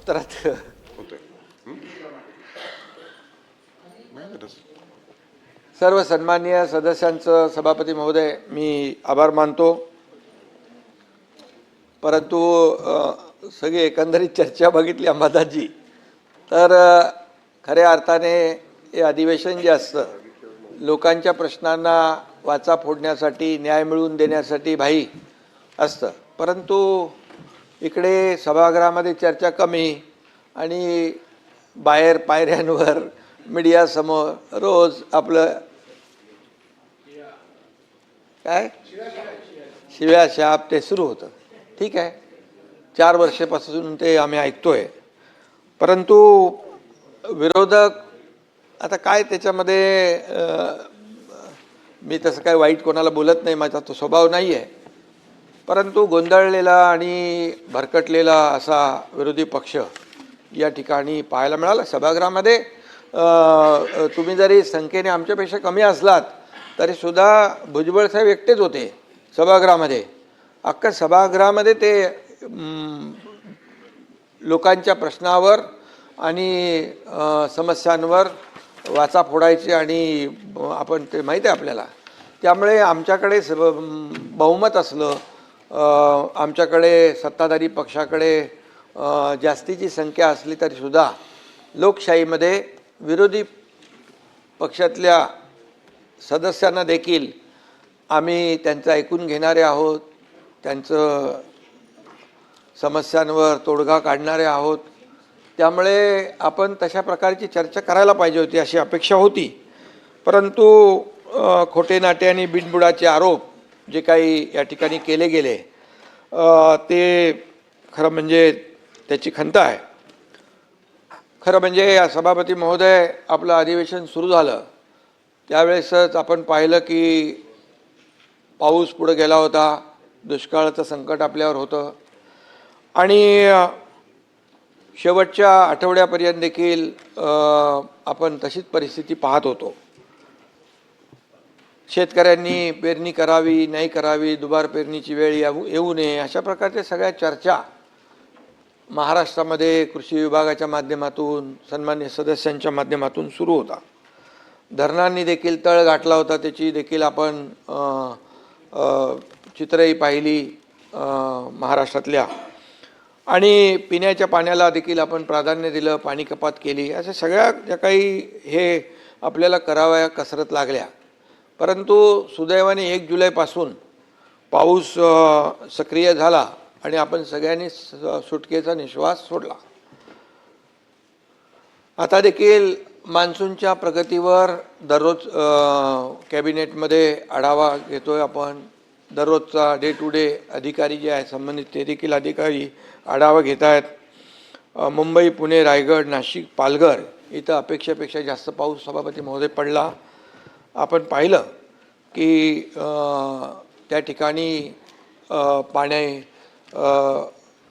उत्तरात होतंय. सर्व सन्माननीय सदस्यांचं सभापती महोदय मी आभार मानतो. परंतु सगळी एकंदरीत चर्चा बघितली अंबादासजी तर खऱ्या अर्थाने हे अधिवेशन जे असतं लोकांच्या प्रश्नांना वाचा फोडण्यासाठी न्याय मिळवून देण्यासाठी भाई असतं. परंतु इकडे सभागृहामध्ये चर्चा कमी आणि बाहेर पायऱ्यांवर मीडियासमोर रोज आपलं काय शिव्या शाप ते सुरू होतं. ठीक आहे, 4 वर्षापासून ते आम्ही ऐकतोय. परंतु विरोधक आता काय त्याच्यामध्ये मी तसं काय वाईट कोणाला बोलत नाही, माझा तो स्वभाव नाही आहे. परंतु गोंधळलेला आणि भरकटलेला असा विरोधी पक्ष या ठिकाणी पाहायला मिळाला सभागृहामध्ये. तुम्ही जरी संख्येने आमच्यापेक्षा कमी असलात तरीसुद्धा भुजबळ साहेब एकटेच होते सभागृहामध्ये. अख्खा सभागृहामध्ये ते लोकांच्या प्रश्नावर आणि समस्यांवर वाचा फोडायचे आणि आपण ते माहीत आहे आपल्याला. त्यामुळे आमच्याकडे बहुमत असलं, आमच्याकडे सत्ताधारी पक्षाकडे जास्तीची संख्या असली तरीसुद्धा लोकशाहीमध्ये विरोधी पक्षातल्या सदस्यांना देखील आम्ही त्यांचं ऐकून घेणारे आहोत, त्यांचं समस्यांवर तोडगा काढणारे आहोत. त्यामुळे आपण तशा प्रकारची चर्चा करायला पाहिजे होती अशी अपेक्षा होती. परंतु खोटे नाटे आणि बिनबुडाचे आरोप जे काही या ठिकाणी केले गेले ते खरं म्हणजे त्याची खंत आहे. खरं म्हणजे या सभापती महोदय आपलं अधिवेशन सुरू झालं त्यावेळेसच आपण पाहिलं की पाऊस पुढे गेला होता, दुष्काळाचं संकट आपल्यावर होतं आणि शेवटच्या आठवड्यापर्यंत देखील आपण तशीच परिस्थिती पाहत होतो. शेतकऱ्यांनी पेरणी करावी नाही करावी, दुबार पेरणीची वेळ येऊ नये, अशा प्रकारच्या सगळ्या चर्चा महाराष्ट्रामध्ये कृषी विभागाच्या माध्यमातून सन्मान्य सदस्यांच्या माध्यमातून सुरू होता. धरणांनी देखील तळ गाठला होता, त्याची देखील आपण चित्रही पाहिली महाराष्ट्रातल्या. आणि पिण्याच्या पाण्याला देखील आपण प्राधान्य दिलं, पाणी कपात केली, अशा सगळ्या ज्या काही हे आपल्याला कराव्या कसरत लागल्या. परंतु सुदैवाने 1 जुलैपासून पाऊस सक्रिय झाला आणि आपण सगळ्यांनी सुटकेचा निश्वास सोडला. आता देखील मान्सूनच्या प्रगतीवर दररोज कॅबिनेटमध्ये आढावा घेतोय आपण. दररोजचा डे टू डे अधिकारी जे आहेत संबंधित ते देखील अधिकारी आढावा घेत आहेत. मुंबई, पुणे, रायगड, नाशिक, पालघर इथं अपेक्षेपेक्षा जास्त पाऊस सभापती महोदय पडला. आपण पाहिलं की त्या ठिकाणी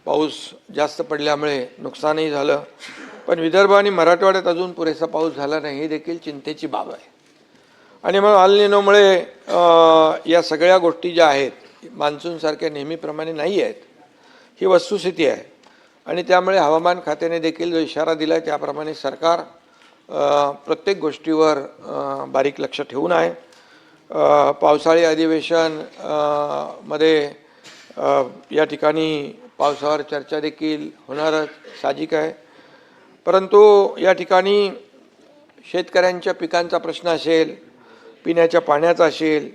पाऊस जास्त पडल्यामुळे नुकसानही झालं. पण विदर्भ आणि मराठवाड्यात अजून पुरेसा पाऊस झाला नाही, ही देखील चिंतेची बाब आहे. आणि मग अल निनोमुळे या सगळ्या गोष्टी ज्या आहेत मान्सूनसारख्या नेहमीप्रमाणे नाही आहेत, ही वस्तुस्थिती आहे. आणि त्यामुळे हवामान खात्याने देखील जो इशारा दिला आहे त्याप्रमाणे सरकार प्रत्येक गोष्टीवर बारीक लक्ष ठेवून आहे. पावसाळी अधिवेशन मध्ये या ठिकाणी पावसावर चर्चा देखील होणारच साहजिक आहे. परंतु या ठिकाणी शेतकऱ्यांच्या पिकांचा प्रश्न असेल, पिण्याच्या पाण्याचा असेल,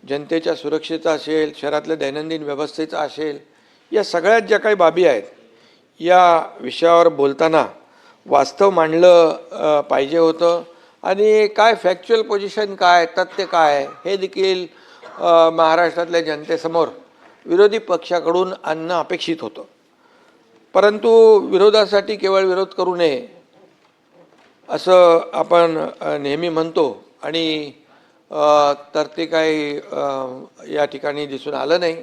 जनतेच्या सुरक्षेचा असेल, शहरातल्या दैनंदिन व्यवस्थेचा असेल, या सगळ्यात ज्या काही बाबी आहेत या विषयावर बोलताना वास्तव मांडलं पाहिजे होतं. आणि काय फॅक्च्युअल पोझिशन काय, तथ्य काय, हे देखील महाराष्ट्रातल्या जनतेसमोर विरोधी पक्षाकडून आणणं अपेक्षित होतं. परंतु विरोधासाठी केवळ विरोध करू नये असं आपण नेहमी म्हणतो आणि तर ते काही या ठिकाणी दिसून आलं नाही.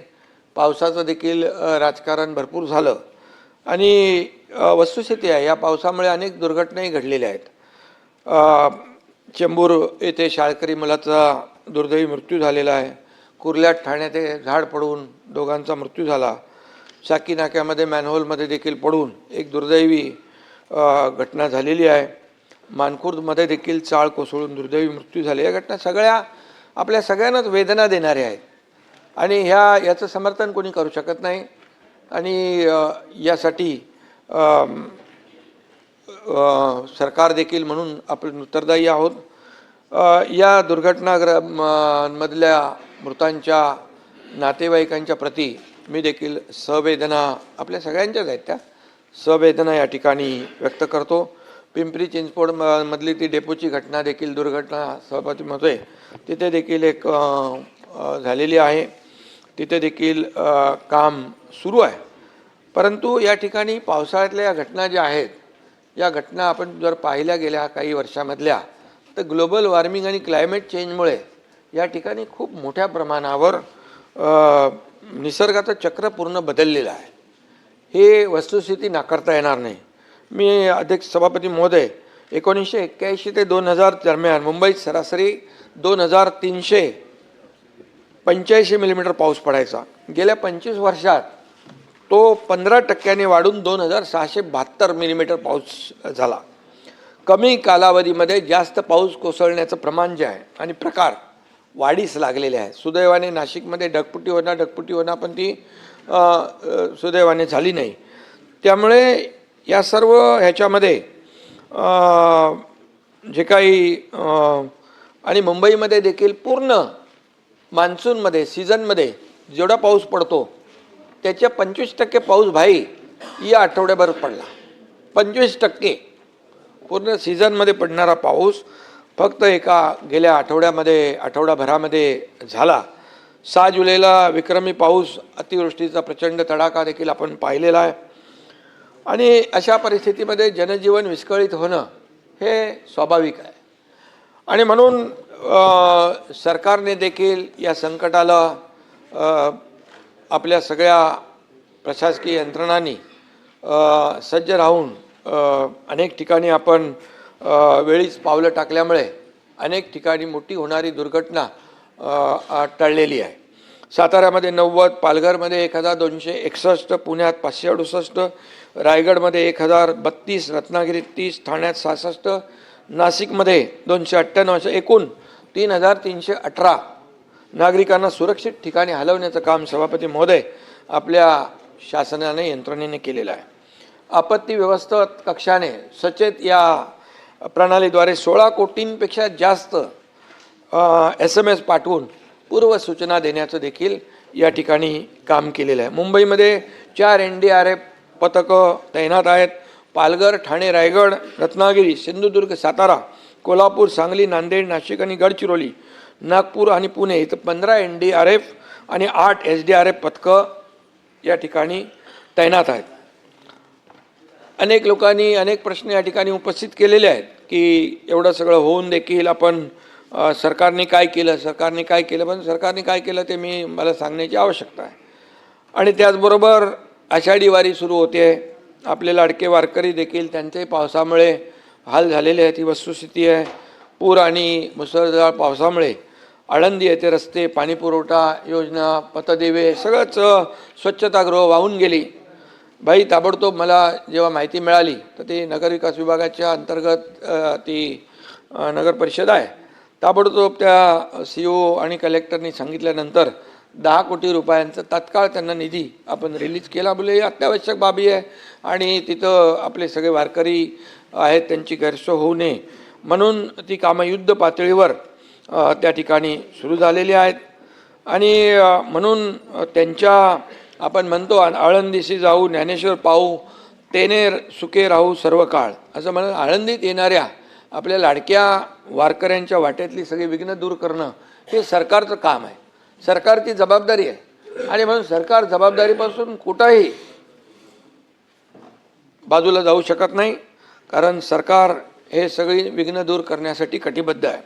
पावसाचं देखील राजकारण भरपूर झालं आणि वस्तुस्थिती आहे या पावसामुळे अनेक दुर्घटनाही घडलेल्या आहेत. चेंबूर येथे शाळकरी मुलाचा दुर्दैवी मृत्यू झालेला आहे. कुर्ल्यात ठाण्यात झाड पडून दोघांचा मृत्यू झाला. चाकी नाक्यामध्ये मॅनहोलमध्ये देखील पडून एक दुर्दैवी घटना झालेली आहे. मानखुर्दमध्ये देखील चाळ कोसळून दुर्दैवी मृत्यू झाले. या घटना सगळ्या आपल्या सगळ्यांनाच वेदना देणाऱ्या आहेत आणि याचं समर्थन कोणी करू शकत नाही. आणि यासाठी सरकार देखील म्हणून आपण उत्तरदायी आहोत. या दुर्घटनामधल्या मृतांच्या नातेवाईकांच्या प्रती मी देखील संवेदना आपल्या सगळ्यांच्याच आहेत, त्या संवेदना या ठिकाणी व्यक्त करतो. पिंपरी चिंचवड मधली ती डेपोची घटना देखील दुर्घटना सभापतीमध्ये तिथे देखील एक झालेली आहे. तिथे देखील काम सुरू आहे. परंतु या ठिकाणी पावसाळ्यातल्या या घटना ज्या आहेत, या घटना आपण जर पाहिल्या गेल्या काही वर्षामधल्या, तर ग्लोबल वॉर्मिंग आणि क्लायमेट चेंजमुळे या ठिकाणी खूप मोठ्या प्रमाणावर निसर्गाचं चक्र पूर्ण बदललेलं आहे. हे वस्तुस्थिती नाकारता येणार नाही. मी अध्यक्ष सभापती महोदय, 1981 ते 2000 दरम्यान मुंबईत सरासरी 2385 मिलीमीटर पाऊस पडायचा. गेल्या 25 वर्षात तो 15% वाढून 2672 मिलीमीटर पाऊस झाला. कमी कालावधीमध्ये जास्त पाऊस कोसळण्याचं प्रमाण जे आहे आणि प्रकार वाढीस लागलेले आहे. सुदैवाने नाशिकमध्ये ढगफुटी होणार पण ती सुदैवाने झाली नाही. त्यामुळे या सर्व ह्याच्यामध्ये जे काही आणि मुंबईमध्ये देखील पूर्ण मान्सूनमध्ये सीझनमध्ये जेवढा पाऊस पडतो त्याच्या 25% पाऊस भाई या आठवड्याभर पडला. 25% पूर्ण सीझनमध्ये पडणारा पाऊस फक्त गेल्या आठवड्याभरामध्ये झाला. 6 जुलैला विक्रमी पाऊस, अतिवृष्टीचा प्रचंड तडाखा देखील आपण पाहिलेला आहे. आणि अशा परिस्थितीमध्ये जनजीवन विस्कळीत होणं हे स्वाभाविक आहे. आणि म्हणून सरकारने देखील या संकटाला आपल्या सगळ्या प्रशासकीय यंत्रणांनी सज्ज राहून अनेक ठिकाणी आपण वेळीच पावलं टाकल्यामुळे अनेक ठिकाणी मोठी होणारी दुर्घटना टळलेली आहे. साताऱ्यामध्ये 90, पालघरमध्ये 1261, पुण्यात 568, रायगडमध्ये 1032, रत्नागिरीत 30, ठाण्यात 66, नाशिकमध्ये 298 अशा एकूण 3318 नागरिकांना सुरक्षित ठिकाणी हलवण्याचं काम सभापती महोदय आपल्या शासनाने यंत्रणेने केलेलं आहे. आपत्ती व्यवस्थापन कक्षाने सचेत या प्रणालीद्वारे 16 कोटींपेक्षा जास्त SMS पाठवून पूर्वसूचना देण्याचं देखील या ठिकाणी काम केलेलं आहे. मुंबईमध्ये 4 NDRF पथकं तैनात आहेत. पालघर, ठाणे, रायगड, रत्नागिरी, सिंधुदुर्ग, सातारा, कोल्हापूर, सांगली, नांदेड, नाशिक आणि गडचिरोली, नागपूर आणि पुणे इथं 15 NDRF आणि 8 SDRF पथकं या ठिकाणी तैनात आहेत. अनेक लोकांनी अनेक प्रश्न या ठिकाणी उपस्थित केलेले आहेत की एवढं सगळं होऊन देखील आपण सरकारने काय केलं पण सरकारने काय केलं ते मला सांगण्याची आवश्यकता आहे. आणि त्याचबरोबर आषाढी वारी सुरू होते. आपले लाडके वारकरी देखील त्यांचे पावसामुळे हाल झालेले आहेत, ही वस्तुस्थिती आहे. पूर आणि मुसळधार पावसामुळे आळंदी येथे रस्ते, पाणीपुरवठा योजना, पथदिवे सगळंच स्वच्छतागृह वाहून गेली. भाई ताबडतोब मला जेव्हा माहिती मिळाली तर ती नगरविकास विभागाच्या अंतर्गत ती नगर परिषद आहे. ताबडतोब त्या CO आणि कलेक्टरनी सांगितल्यानंतर 10 कोटी रुपयांचा तात्काळ त्यांना निधी आपण रिलीज केला. बोले ही अत्यावश्यक बाबी आहे आणि तिथं आपले सगळे वारकरी आहेत त्यांची गैरसोय होऊ नये म्हणून ती कामं युद्ध पातळीवर त्या ठिकाणी सुरू झालेली आहेत. आणि म्हणून त्यांच्या आपण म्हणतो आळंदीशी जाऊ ज्ञानेश्वर पाहू तेने सुखे राहू सर्व काळ असं म्हणून आळंदीत येणाऱ्या आपल्या लाडक्या वारकऱ्यांच्या वाटेतली सगळी विघ्न दूर करणं हे सरकारचं काम आहे, सरकारची जबाबदारी आहे. आणि म्हणून सरकार जबाबदारीपासून कुठंही बाजूला जाऊ शकत नाही, कारण सरकार हे सगळी विघ्न दूर करण्यासाठी कटिबद्ध आहे.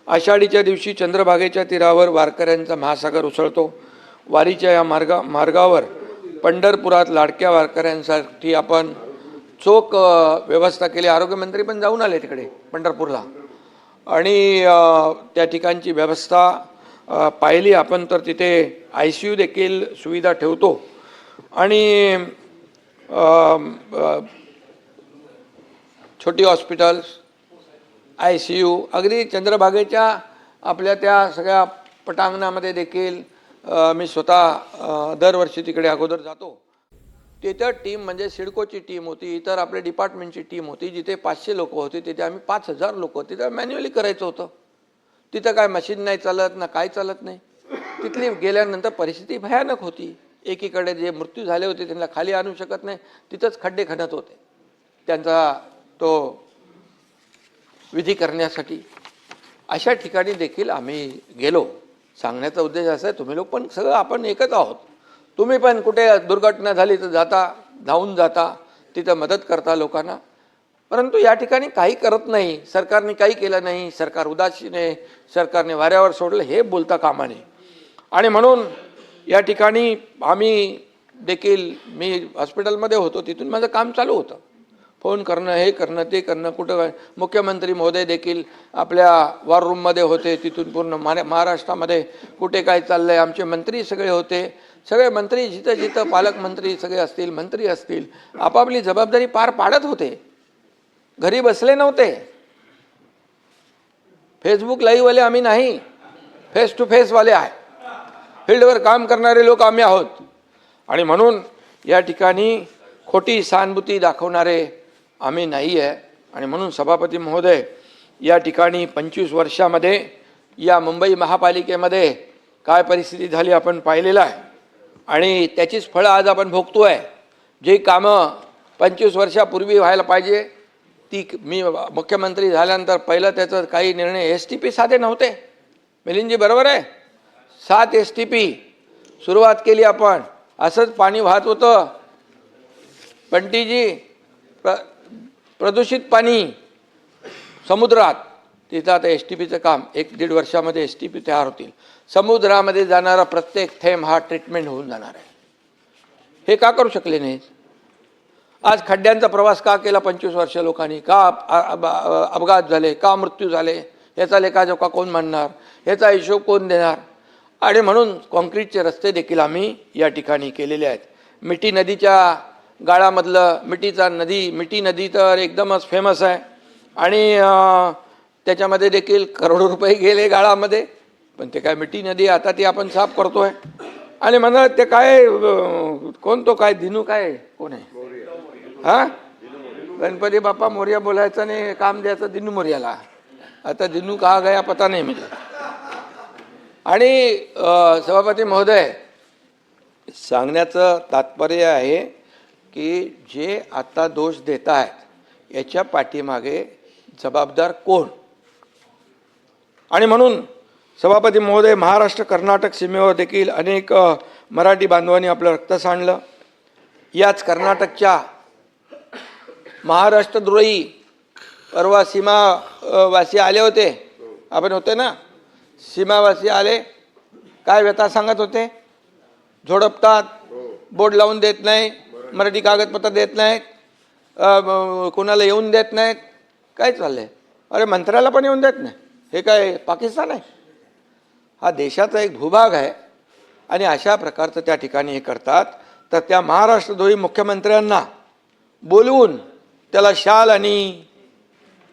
आषाढीच्या दिवशी चंद्रभागेच्या तीरावर वारकऱ्यांचा महासागर उसळतो. वारीच्या या मार्गावर पंढरपुरात लाडक्या वारकऱ्यांसाठी आपण चोख व्यवस्था केली. आरोग्यमंत्री पण जाऊन आले तिकडे पंढरपूरला आणि त्या ठिकाणची व्यवस्था पाहिली आपण तर तिथे ICU देखील सुविधा ठेवतो. आणि छोटी हॉस्पिटल्स, ICU, अगदी चंद्रभागेच्या आपल्या त्या सगळ्या पटांगणामध्ये देखील मी स्वतः दरवर्षी तिकडे अगोदर जातो. तिथं टीम म्हणजे सिडकोची टीम होती, इतर आपल्या डिपार्टमेंटची टीम होती. जिथे 500 लोक होते तिथे आम्ही 5000 लोक, तिथं मॅन्युअली करायचं होतं. तिथं काय मशीन नाही चालत ना, काय चालत नाही. तिथली गेल्यानंतर परिस्थिती भयानक होती. एकीकडे जे मृत्यू झाले होते त्यांना खाली आणू शकत नाही, तिथंच खड्डे खणत होते त्यांचा तो विधी करण्यासाठी. अशा ठिकाणी देखील आम्ही गेलो. सांगण्याचा उद्देश असा आहे, तुम्ही लोक पण सगळं आपण एकच आहोत. तुम्ही पण कुठे दुर्घटना झाली तर जाता, धावून जाता, तिथं मदत करता लोकांना. परंतु या ठिकाणी काही करत नाही, सरकारने काही केलं नाही, सरकार उदासीन आहे, सरकारने वाऱ्यावर सोडलं, हे बोलता कामा नये. आणि म्हणून या ठिकाणी आम्ही देखील, मी हॉस्पिटलमध्ये होतो, तिथून माझं काम चालू होतं. फोन करणं, हे करणं, ते करणं. कुठं मुख्यमंत्री महोदय देखील आपल्या वॉर रूममध्ये होते. तिथून पूर्ण महाराष्ट्रामध्ये कुठे काय चाललं आहे, आमचे मंत्री सगळे होते. सगळे मंत्री जिथं जिथं पालकमंत्री सगळे असतील, मंत्री असतील, आपापली जबाबदारी पार पाडत होते. घरी बसले नव्हते. फेसबुक लाईव्हवाले आम्ही नाही, फेस टू फेसवाले आहे. फील्डवर काम करणारे लोक आम्ही आहोत. आणि म्हणून या ठिकाणी खोटी सहानुभूती दाखवणारे आम्ही नाही आहे. आणि म्हणून सभापती महोदय, या ठिकाणी 25 वर्षामध्ये या मुंबई महापालिकेमध्ये काय परिस्थिती झाली आपण पाहिलेलं आहे. आणि त्याचीच फळं आज आपण भोगतो आहे. जे कामं 25 वर्षापूर्वी व्हायला पाहिजे ती, मी मुख्यमंत्री झाल्यानंतर पहिलं त्याचं काही निर्णय STP साधे नव्हते. मिलिंदजी बरोबर आहे, 7 STP सुरुवात केली आपण. असंच पाणी वाहत होतं पंटीजी, प्रदूषित पाणी समुद्रात. तिथं आता STPचं काम 1-1.5 वर्षामध्ये STP तयार होतील. समुद्रामध्ये जाणारा प्रत्येक थेंब हा ट्रीटमेंट होऊन जाणार आहे. हे का करू शकले नाहीत? आज खड्ड्यांचा प्रवास का केला 25 वर्ष लोकांनी? का अपघात झाले, का मृत्यू झाले? याचा लेखाजोखा कोण मांडणार? याचा हिशोब कोण देणार? आणि म्हणून कॉन्क्रीटचे रस्ते देखील आम्ही या ठिकाणी केलेले आहेत. मिठी नदीच्या गाळामधलं मिठी नदी तर एकदमच फेमस आहे. आणि त्याच्यामध्ये देखील करोडो रुपये गेले गाळामध्ये. पण ते काय मिठी नदी आता ती आपण साफ करतोय. आणि म्हणा ते काय, कोण तो काय दिनू काय कोण आहे, हां, गणपती बाप्पा मोर्या बोलायचं नाही, काम द्यायचं दिनू मोर्याला. आता दिनू कहा गया पता नाही मुझे. आणि सभापती महोदय, सांगण्याचं तात्पर्य आहे की जे आता दोष देत आहेत याच्या पाठीमागे जबाबदार कोण? आणि म्हणून सभापती महोदय, महाराष्ट्र कर्नाटक सीमेवर देखील अनेक मराठी बांधवांनी आपलं रक्त सांडलं. याच कर्नाटकच्या महाराष्ट्रद्रोही परवा सीमावासी आले होते, आपण होते ना, सीमावासी आले, काय व्यथा सांगत होते? झोडपतात, बोर्ड लावून देत नाही, मराठी कागदपत्र देत नाहीत, कोणाला येऊन देत नाहीत. काय चाललंय? अरे मंत्र्याला पण येऊन देत नाही. हे काय पाकिस्तान आहे? हा देशाचा एक भूभाग आहे. आणि अशा प्रकारचं त्या ठिकाणी हे करतात. तर त्या महाराष्ट्रद्रोही मुख्यमंत्र्यांना बोलवून त्याला शाल आणि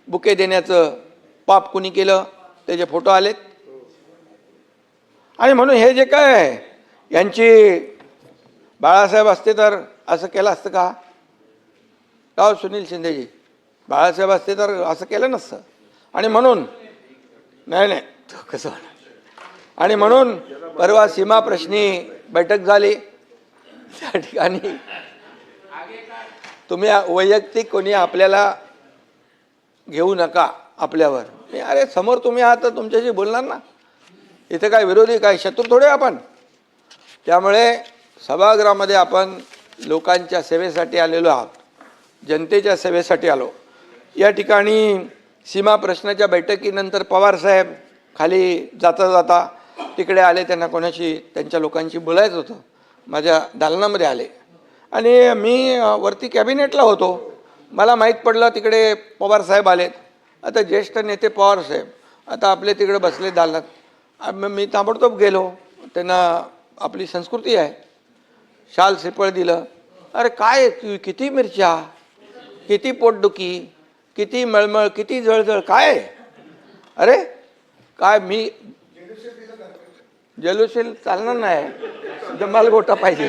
बुके देण्याचं पाप कुणी केलं? त्याचे फोटो आलेत. आणि म्हणून हे जे काय आहे, यांची बाळासाहेब असते तर असं केलं असतं का? का सुनील शिंदेजी, बाळासाहेब असते तर असं केलं नसतं. आणि म्हणून नाही कसं. आणि म्हणून परवा सीमा प्रश्नी बैठक झाली. त्या ठिकाणी तुम्ही वैयक्तिक कोणी आपल्याला घेऊ नका आपल्यावर. अरे समोर तुम्ही आहात तर तुमच्याशी बोलणार ना. इथे काय विरोधी, काय शत्रू थोडे आपण. त्यामुळे सभागृहामध्ये आपण लोकांच्या सेवेसाठी आलेलो आहोत, जनतेच्या सेवेसाठी आलो. या ठिकाणी सीमा प्रश्नाच्या बैठकीनंतर पवारसाहेब खाली जाता जाता तिकडे आले. त्यांना कोणाशी, त्यांच्या लोकांशी बोलायचं होतं. माझ्या दालनामध्ये आले आणि मी वरती कॅबिनेटला होतो. मला माहीत पडलं तिकडे पवारसाहेब आलेत. आता ज्येष्ठ नेते पवारसाहेब आता आपले तिकडे बसले दालनात. मी ताबडतोब गेलो. त्यांना आपली संस्कृती आहे, शाल श्रीफळ दिलं. अरे काय किती मिरच्या, किती पोटदुखी, किती मळमळ, किती जळजळ, काय? अरे काय मी जल्लोषील चालणार नाही, जमाल गोटा पाहिजे.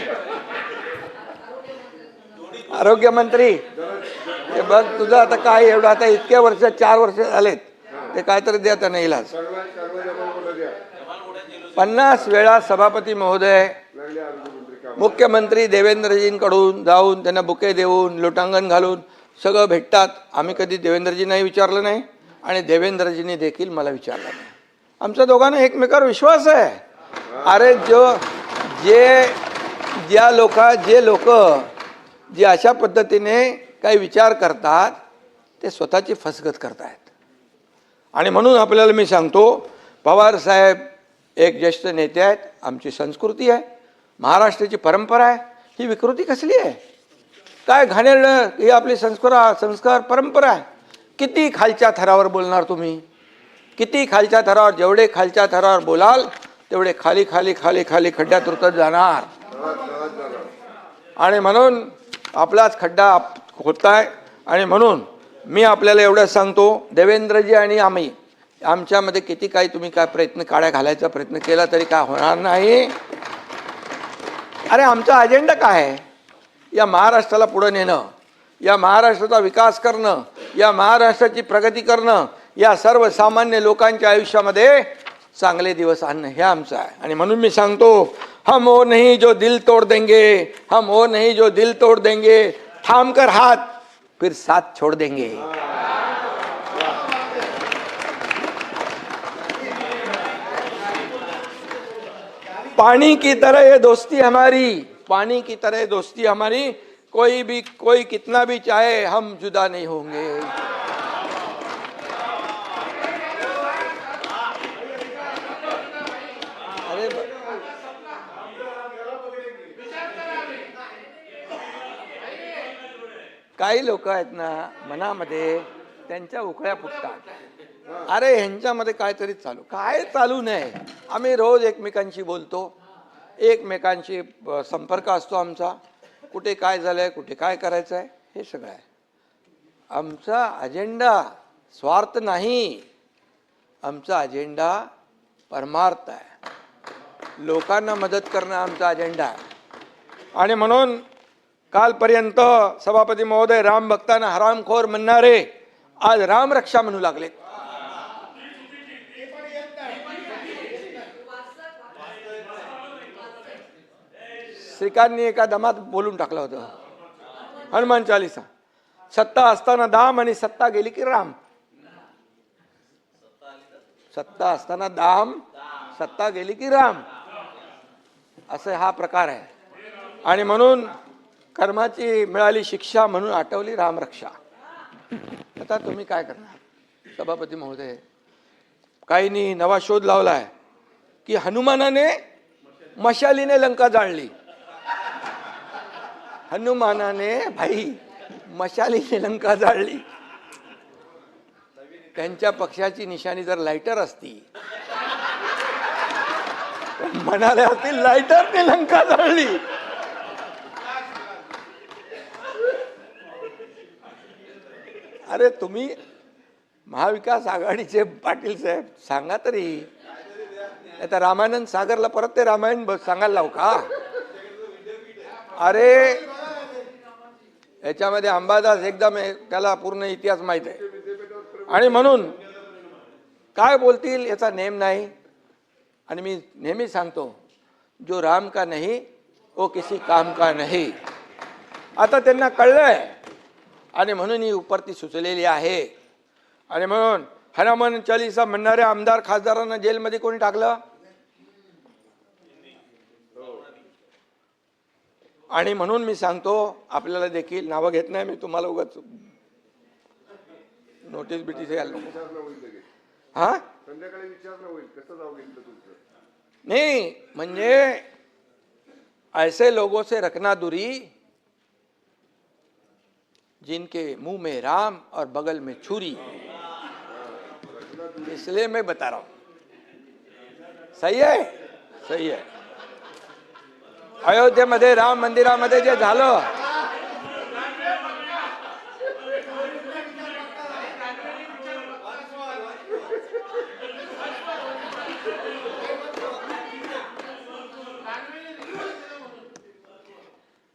आरोग्य मंत्री ते बघ तुझं आता काय एवढं, आता इतक्या वर्ष 4 वर्ष झालेत, ते काहीतरी द्या त्यांना इलाज. 50 वेळा सभापती महोदय मुख्यमंत्री देवेंद्रजींकडून जाऊन त्यांना बुके देऊन लोटांगण घालून सगळं भेटतात. आम्ही कधी देवेंद्रजींनाही विचारलं नाही आणि देवेंद्रजींनी देखील मला विचारलं नाही. आमच्या दोघांना एकमेकावर विश्वास आहे. अरे जे लोक जे अशा पद्धतीने काही विचार करतात ते स्वतःची फसगत करतायत. आणि म्हणून आपल्याला मी सांगतो, पवार साहेब एक ज्येष्ठ नेते आहेत. आमची संस्कृती आहे, महाराष्ट्राची परंपरा आहे. ही विकृती कसली आहे? काय घाणेरडं, ही आपली संस्कार परंपरा आहे. किती खालच्या थरावर बोलणार तुम्ही, किती खालच्या थरावर, जेवढे खालच्या थरावर बोलाल तेवढे खाली खाली खाली खाली खड्ड्यात उतरत जाणार. आणि म्हणून आपलाच खड्डा होताय. आणि म्हणून मी आपल्याला एवढं सांगतो, देवेंद्रजी आणि आम्ही आमच्यामध्ये किती काही तुम्ही काय प्रयत्न काड्या घालायचा प्रयत्न केला तरी काय होणार नाही. अरे आमचा अजेंडा काय आहे? या महाराष्ट्राला पुढे नेणं, या महाराष्ट्राचा विकास करणं, या महाराष्ट्राची प्रगती करणं, या सर्वसामान्य लोकांच्या आयुष्यामध्ये चांगले दिवस आणणं हे आमचं आहे. आणि म्हणून मी सांगतो, हम वो नहीं जो दिल तोड़ देंगे, हम वो नहीं जो दिल तोड़ देंगे, थाम कर हाथ फिर साथ छोड़ देंगे. पानी की तरह ये दोस्ती हमारी, पानी की तरह दोस्ती हमारी, कोई कितना भी चाहे हम जुदा नहीं होंगे. अरे काही लोक आहेत ना, मनामध्ये त्यांच्या उकळ्या फुटतात. अरे ह्यांच्यामध्ये काहीतरी चालू नाही. आम्ही रोज एकमेकांशी बोलतो, एकमेकांशी संपर्क असतो आमचा. कुठे काय झालंय, कुठे काय करायचं आहे, हे सगळं आहे. आमचा अजेंडा स्वार्थ नाही, आमचा अजेंडा परमार्थ आहे. लोकांना मदत करणं आमचा अजेंडा आहे. आणि म्हणून कालपर्यंत सभापती महोदय राम भक्तांना हरामखोर म्हणणारे आज रामरक्षा म्हणू लागलेत. श्रीकांतनी एका दमात बोलून टाकलं होतं, हनुमान चालीसा, सत्ता असताना दाम आणि सत्ता गेली की राम. सत्ता असताना दाम, सत्ता गेली की राम, असं हा प्रकार आहे. आणि म्हणून कर्माची मिळाली शिक्षा म्हणून आठवली रामरक्षा. आता तुम्ही काय करणार? सभापती महोदय, काहींनी नवा शोध लावलाय की हनुमानाने मशालीने लंका जाळली. हनुमानाने भाई मशालीने लंका जाळली. त्यांच्या पक्षाची निशाणी जर लायटर असती, म्हणाले असतील लायटरने लंका जाळली. अरे तुम्ही महाविकास आघाडीचे पाटील साहेब सांगा तरी. आता रामानंद सागरला परत ते रामायण सांगायला लावू का? अरे याच्यामध्ये अंबादास एकदम त्याला पूर्ण इतिहास माहित आहे. आणि म्हणून काय बोलतील याचा नेम नाही. आणि मी नेहमी सांगतो, जो राम का नहीं वो किसी काम का नहीं. आता त्यांना कळलंय आणि म्हणून ही उपरती सुचलेली आहे. आणि म्हणून हनुमान चालीसा म्हणणाऱ्या आमदार खासदारांना जेलमध्ये कोणी टाकलं? आणि म्हणून मी सांगतो, आपल्याला देखील नावं घेत नाही मी, तुम्हाला उगाच नोटीस बिटीस यायला नको. हा नहीं, म्हणजे ऐसे लोगों से रखना दूरी जिनके मुंह में राम और बगल में छुरी. इसलिए मैं बता रहा हूं. सही है, सही है. अयोध्येमध्ये राम मंदिरामध्ये जे झालं,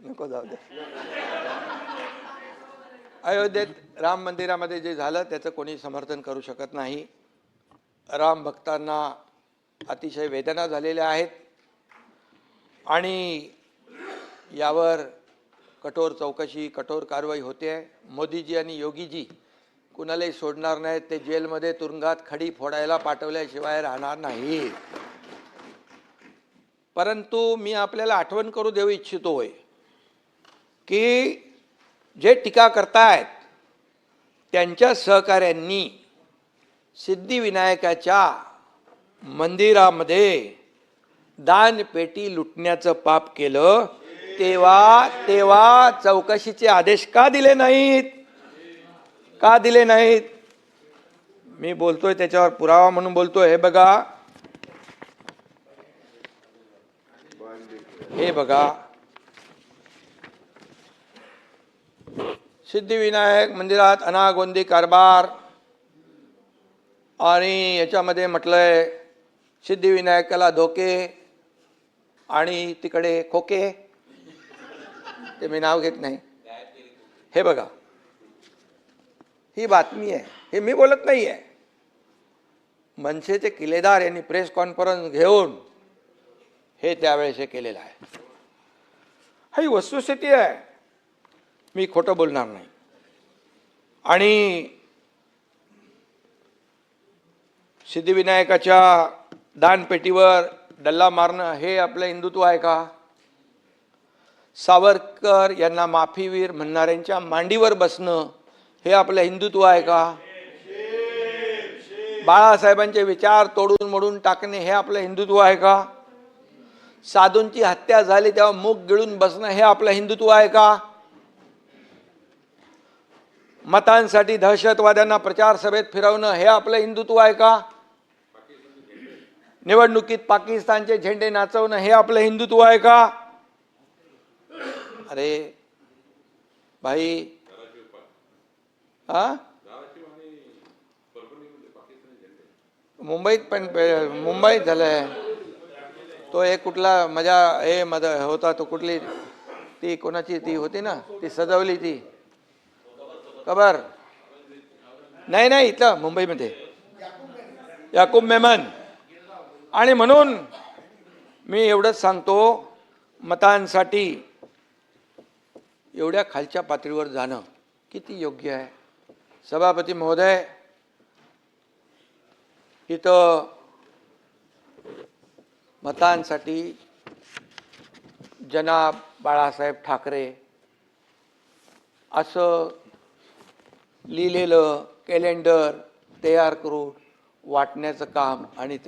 नको जाऊ दे, अयोध्येत राम मंदिरामध्ये जे झालं त्याचं कोणी समर्थन करू शकत नाही. राम भक्तांना अतिशय वेदना झालेल्या आहेत आणि यावर कठोर चौकशी, कठोर कारवाई होते आहे. मोदीजी आणि योगीजी कुणालाही सोडणार नाहीत. ते जेलमध्ये तुरुंगात खडी फोडायला पाठवल्याशिवाय राहणार नाही. परंतु मी आपल्याला आठवण करू देऊ इच्छितोय की जे टीका करतायत त्यांच्या सहकाऱ्यांनी सिद्धिविनायकाच्या मंदिरामध्ये दानपेटी लुटण्याचं पाप केलं, तेव्हा चौकशीचे आदेश का दिले नाहीत? का दिले नाहीत? मी बोलतोय त्याच्यावर पुरावा म्हणून बोलतोय. हे बघा, सिद्धिविनायक मंदिरात अनागोंदी कारभार आणि याच्यामध्ये म्हटलंय सिद्धिविनायकाला धोके आणि तिकडे खोके, ते मी नाव घेत नाही. हे बघा, ही बातमी आहे, हे मी बोलत नाही आहे. मनसेचे किल्लेदार यांनी प्रेस कॉन्फरन्स घेऊन हे त्यावेळेस हे केलेलं आहे. ही वस्तुस्थिती आहे, मी खोटं बोलणार नाही. आणि सिद्धिविनायकाच्या दानपेटीवर डल्ला मारणं हे आपलं हिंदुत्व आहे का? सावरकर यांना माफीवीर म्हणणाऱ्यांच्या मांडीवर बसणं हे आपलं हिंदुत्व आहे का? बाळासाहेबांचे विचार तोडून मोडून टाकणे हे आपलं हिंदुत्व आहे का? साधूंची हत्या झाली तेव्हा मूग गिळून बसणं हे आपलं हिंदुत्व आहे का? मतांसाठी दहशतवाद्यांना प्रचार सभेत फिरवणं हे आपलं हिंदुत्व आहे का? निवडणुकीत पाकिस्तानचे झेंडे नाचवणं हे आपलं हिंदुत्व आहे का? अरे भाई, हा, मुंबईत झालंय तो एक कुठला मजा हे होता तो, कुठली ती कोणाची ती होती ना, ती सजवली ती खबर नाही इथं मुंबईमध्ये याकूब मेमन. आणि म्हणून मी एवढंच सांगतो, मतांसाठी एवढ्या खालच्या पातळीवर जाणं किती योग्य आहे? सभापती महोदय, इथं मतांसाठी जनाब बाळासाहेब ठाकरे असं लिहिलेलं कॅलेंडर तयार करून वाटण्याचं काम आणि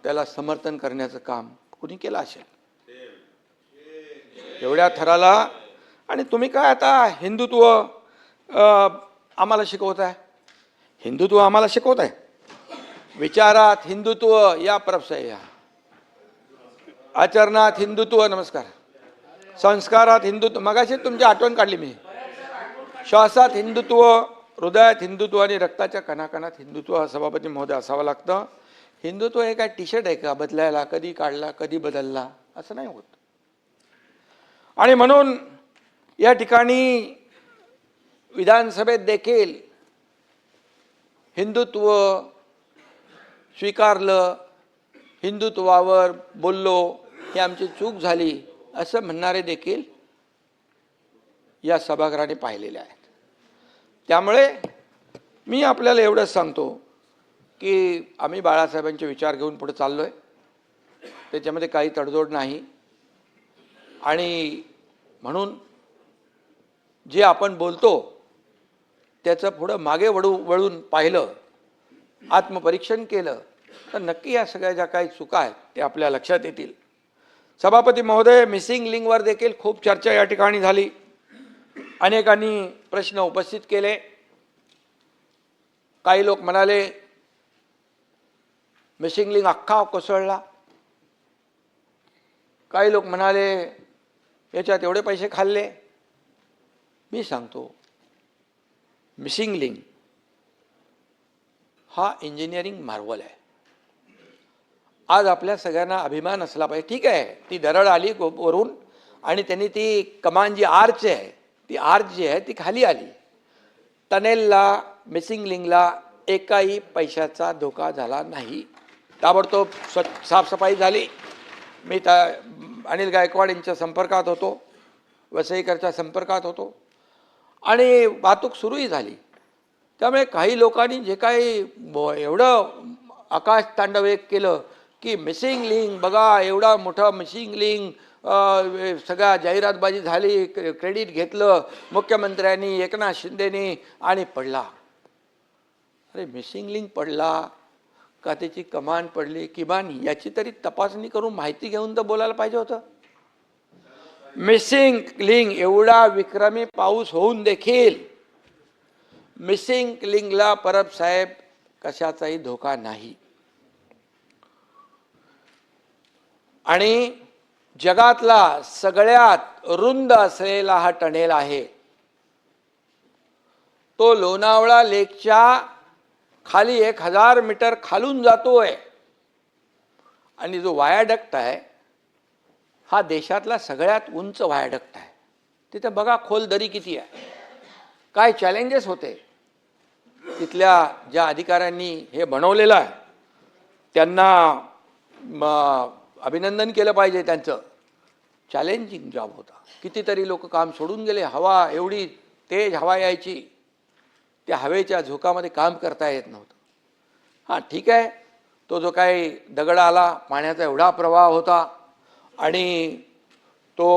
त्याला समर्थन करण्याचं काम कुणी केलं असेल एवढ्या थराला? आणि तुम्ही काय आता हिंदुत्व आम्हाला शिकवताय? हिंदुत्व आम्हाला शिकवताय? विचारात हिंदुत्व या प्रभसय या, आचरणात हिंदुत्व, नमस्कार, संस्कारात हिंदुत्व, मगाशी तुमची आठवण काढली मी, श्वासात हिंदुत्व, हृदयात हिंदुत्व आणि रक्ताच्या कणाकणात हिंदुत्व हा सभापती महोदय असावं लागतं. हिंदुत्व हे काय टी शर्ट आहे का बदलायला, कधी काढला कधी बदलला, असं नाही होत. आणि म्हणून या ठिकाणी विधानसभेत देखील हिंदुत्व स्वीकारलं, हिंदुत्वावर बोललो, ही आमची चूक झाली असं म्हणणारे देखील या सभागृहाने पाहिलेले आहेत. त्यामुळे मी आपल्याला एवढंच सांगतो की आम्ही बाळासाहेबांचे विचार घेऊन पुढे चाललोय, त्याच्यामध्ये काही तडजोड नाही. आणि म्हणून जे आपण बोलतो त्याचं पुढं मागे वळून पाहिलं, आत्मपरीक्षण केलं तर नक्की या सगळ्या ज्या काही चुका आहेत ते आपल्या लक्षात येतील. सभापती महोदय, मिसिंग लिंकवर देखील खूप चर्चा या ठिकाणी झाली. अनेकांनी प्रश्न उपस्थित केले. काही लोक म्हणाले मिसिंग लिंक अख्खा कोसळला, काही लोक म्हणाले याच्यात एवढे पैसे खाल्ले. मी सांगतो, मिसिंग लिंक हा इंजिनिअरिंग मार्वल आहे. आज आपल्या सगळ्यांना अभिमान असला पाहिजे. ठीक आहे, ती दरड आली वरून आणि त्यांनी ती कमान जी आर्च आहे, ती आर्च जी आहे ती खाली आली. टनेलला, मिसिंग लिंकला एकाही पैशाचा धोका झाला नाही. ताबडतोब साफसफाई झाली. मी अनिल गायकवाड यांच्या संपर्कात होतो, वसईकरच्या संपर्कात होतो आणि वाहतूक सुरूही झाली. त्यामुळे काही लोकांनी जे काही एवढं आकाश तांडव एक केलं की मिसिंग लिंक बघा, एवढा मोठा मिसिंग लिंक, सगळ्या जाहिरातबाजी झाली, क्रेडिट घेतलं मुख्यमंत्र्यांनी, एकनाथ शिंदेनी आणि पडला. अरे मिसिंग लिंक पडला का त्याची कमान पडली, किमान याची तरी तपासणी करून माहिती घेऊन तर बोलायला पाहिजे होतं. मिसिंग लिंक एवढा विक्रमी पाऊस होऊन देखील मिसिंग लिंकला परब साहेब कशाचाही धोका नाही. आणि जगातला सगळ्यात रुंद असलेला हा टनेल आहे. तो लोणावळा लेकच्या खाली 1000 मीटर खालून जातोय. आणि जो वायाडक्ट आहे हा देशातला सगळ्यात उंच वायाडक्ट आहे. तिथे बघा खोल दरी किती आहे, काय चॅलेंजेस होते. तिथल्या ज्या अधिकाऱ्यांनी हे बनवलेलं आहे त्यांना अभिनंदन केलं पाहिजे. त्यांचं चॅलेंजिंग जॉब होता. कितीतरी लोक काम सोडून गेले. हवा एवढी तेज हवा यायची, त्या हवेच्या झोकामध्ये काम करता येत नव्हतं. हां ठीक आहे, तो जो काही दगड आला, पाण्याचा एवढा प्रवाह होता आणि तो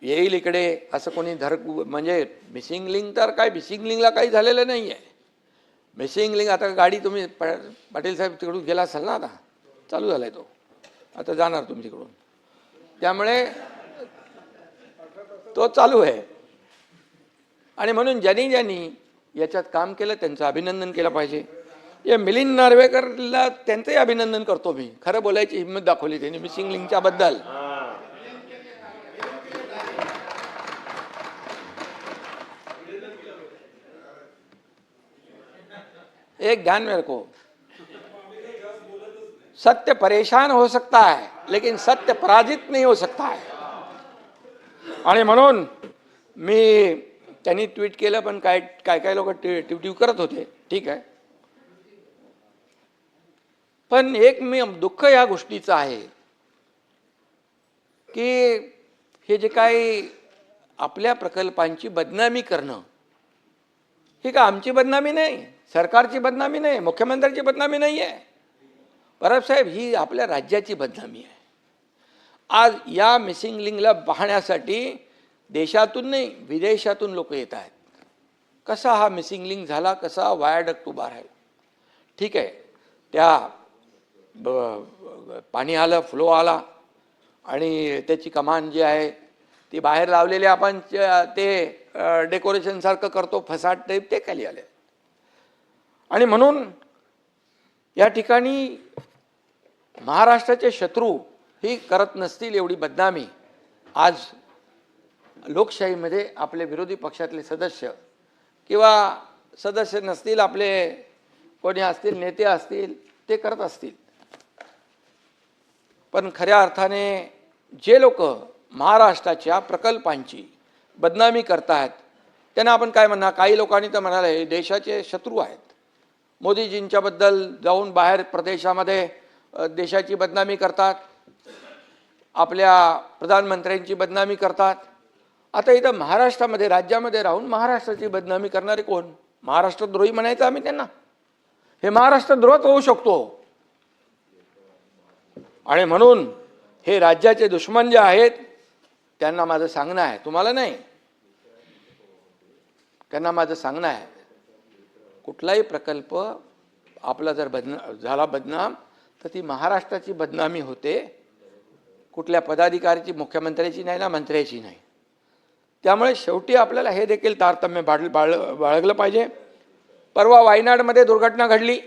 येईल इकडे असं कोणी म्हणजे मिसिंग लिंक तर काय, मिसिंग लिंकला काही झालेलं नाही आहे. मिसिंग लिंक आता गाडी तुम्ही पाटील साहेब तिकडून गेला असाल ना, आता चालू झाला आहे तो, आता जाणार तुम्ही तिकडून, त्यामुळे तो चालू आहे. आणि म्हणून ज्यांनी याच्यात काम केलं त्यांचं अभिनंदन केलं पाहिजे. या मिलिंद नार्वेकरला त्यांचंही अभिनंदन करतो मी. खरं बोलायची हिंमत दाखवली त्यांनी मिसिंग लिंकच्या बद्दल. एक ध्यान में रखो, सत्य परेशान हो सकता है लेकिन सत्य पराजित नहीं हो सकता है. आणि म्हणून मी त्यांनी ट्विट केलं, पण काय लोक ट्विट करत होते, ठीक आहे. पण एक मी दुःख या गोष्टीचं आहे की हे जे काही आपल्या प्रकल्पांची बदनामी करणं, ही का आमची बदनामी नाही, सरकारची बदनामी नाही, मुख्यमंत्र्यांची बदनामी नाही आहे. परब साहेब, ही आपल्या राज्याची बदनामी आहे. आज या मिसिंग लिंकला पाहण्यासाठी देशातून नाही विदेशातून लोक येत आहेत. कसा हा मिसिंग लिंक झाला, कसा वायाडक्ट उभा राहिला. ठीक आहे, त्या पाणी आलं, फ्लो आला आणि त्याची कमान जी आहे ती बाहेर लावलेली आपण ते डेकोरेशनसारखं करतो, फसाट टाईप, ते खाली आले. आणि म्हणून या ठिकाणी महाराष्ट्राचे शत्रू ही करत नसतील एवढी बदनामी आज लोकशाहीमध्ये आपले विरोधी पक्षातले सदस्य किंवा सदस्य नसतील, आपले कोणी असतील, नेते असतील, ते करत असतील. पण खऱ्या अर्थाने जे लोक महाराष्ट्राच्या प्रकल्पांची बदनामी करतात त्यांना आपण काय म्हणणार. काही लोकांनी तर म्हणाले हे देशाचे शत्रू आहेत. मोदीजींच्याबद्दल जाऊन बाहेर प्रदेशामध्ये देशाची बदनामी करतात, आपल्या प्रधानमंत्र्यांची बदनामी करतात. आता इथं महाराष्ट्रामध्ये, राज्यामध्ये राहून महाराष्ट्राची बदनामी करणारे कोण? महाराष्ट्रद्रोही म्हणायचं आम्ही त्यांना? हे महाराष्ट्रद्रोहच होऊ शकतो. आणि म्हणून हे राज्याचे दुश्मन जे आहेत त्यांना माझं सांगणं आहे, तुम्हाला नाही, त्यांना माझं सांगणं आहे, कुठलाही प्रकल्प आपला जर झाला बदनाम तर ती महाराष्ट्राची बदनामी होते, कुठल्या पदाधिकाऱ्याची, मुख्यमंत्र्याची नाही ना, मंत्र्याची नाही. त्यामुळे शेवटी आपल्याला हे देखील तारतम्य बाळगलं पाहिजे. परवा वायनाडमध्ये दुर्घटना घडली,